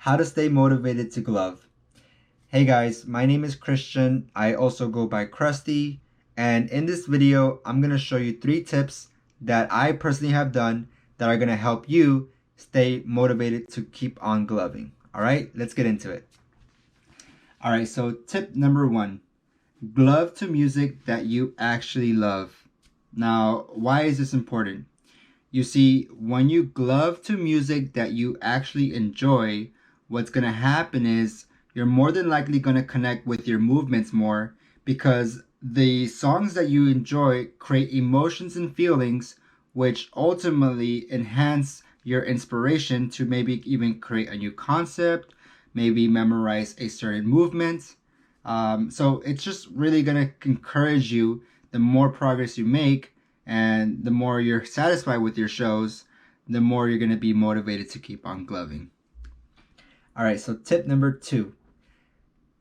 how to stay motivated to glove. Hey guys, my name is Christian. I also go by Krusty, and in this video, I'm going to show you 3 tips that I personally have done that are going to help you stay motivated to keep on gloving. All right, let's get into it. All right, so tip number 1, glove to music that you actually love. Now, why is this important? You see, when you glove to music that you actually enjoy, what's going to happen is you're more than likely going to connect with your movements more, because the songs that you enjoy create emotions and feelings which ultimately enhance your inspiration to maybe even create a new concept, maybe memorize a certain movement. So it's just really going to encourage you. The more progress you make and the more you're satisfied with your shows, the more you're going to be motivated to keep on gloving. All right, so tip number 2,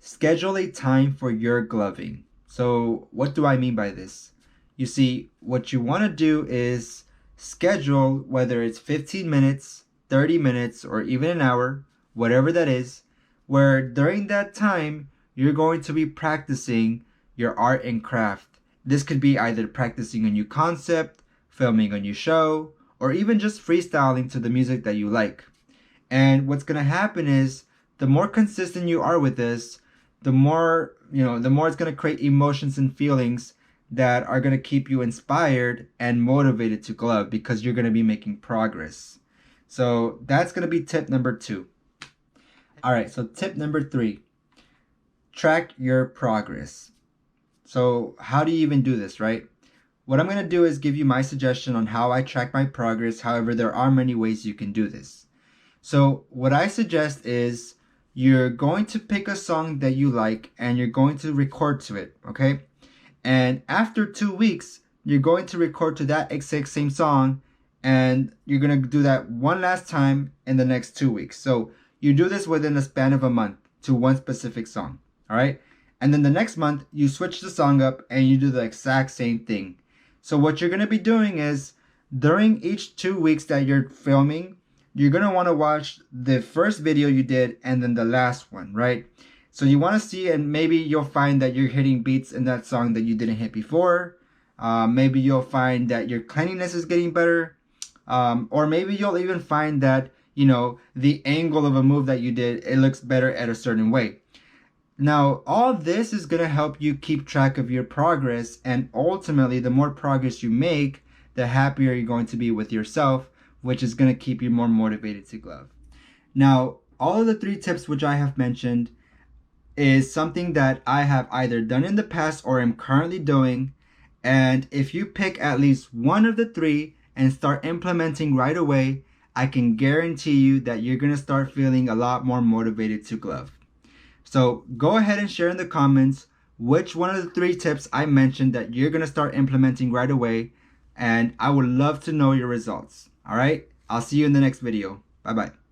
schedule a time for your gloving. So what do I mean by this? You see, what you want to do is schedule, whether it's 15 minutes, 30 minutes, or even an hour, whatever that is, where during that time, you're going to be practicing your art and craft. This could be either practicing a new concept, filming a new show, or even just freestyling to the music that you like. And what's going to happen is the more consistent you are with this, the more it's going to create emotions and feelings that are going to keep you inspired and motivated to glove, because you're going to be making progress. So that's going to be tip number 2. All right, so tip number 3, track your progress. So how do you even do this, right? What I'm going to do is give you my suggestion on how I track my progress. However, there are many ways you can do this. So what I suggest is you're going to pick a song that you like and you're going to record to it, okay? And after 2 weeks, you're going to record to that exact same song, and you're going to do that one last time in the next 2 weeks. So you do this within a span of a month to one specific song, all right? And then the next month, you switch the song up and you do the exact same thing. So what you're going to be doing is, during each 2 weeks that you're filming, you're going to want to watch the first video you did and then the last one, right? So you want to see, and maybe you'll find that you're hitting beats in that song that you didn't hit before. Maybe you'll find that your cleanliness is getting better. Or maybe you'll even find that, the angle of a move that you did, it looks better at a certain way. Now, all this is going to help you keep track of your progress, and ultimately, the more progress you make, the happier you're going to be with yourself, which is going to keep you more motivated to glove. Now, all of the 3 tips which I have mentioned is something that I have either done in the past or am currently doing, and if you pick at least one of the 3 and start implementing right away, I can guarantee you that you're going to start feeling a lot more motivated to glove. So go ahead and share in the comments which one of the 3 tips I mentioned that you're going to start implementing right away, and I would love to know your results. All right, I'll see you in the next video. Bye-bye.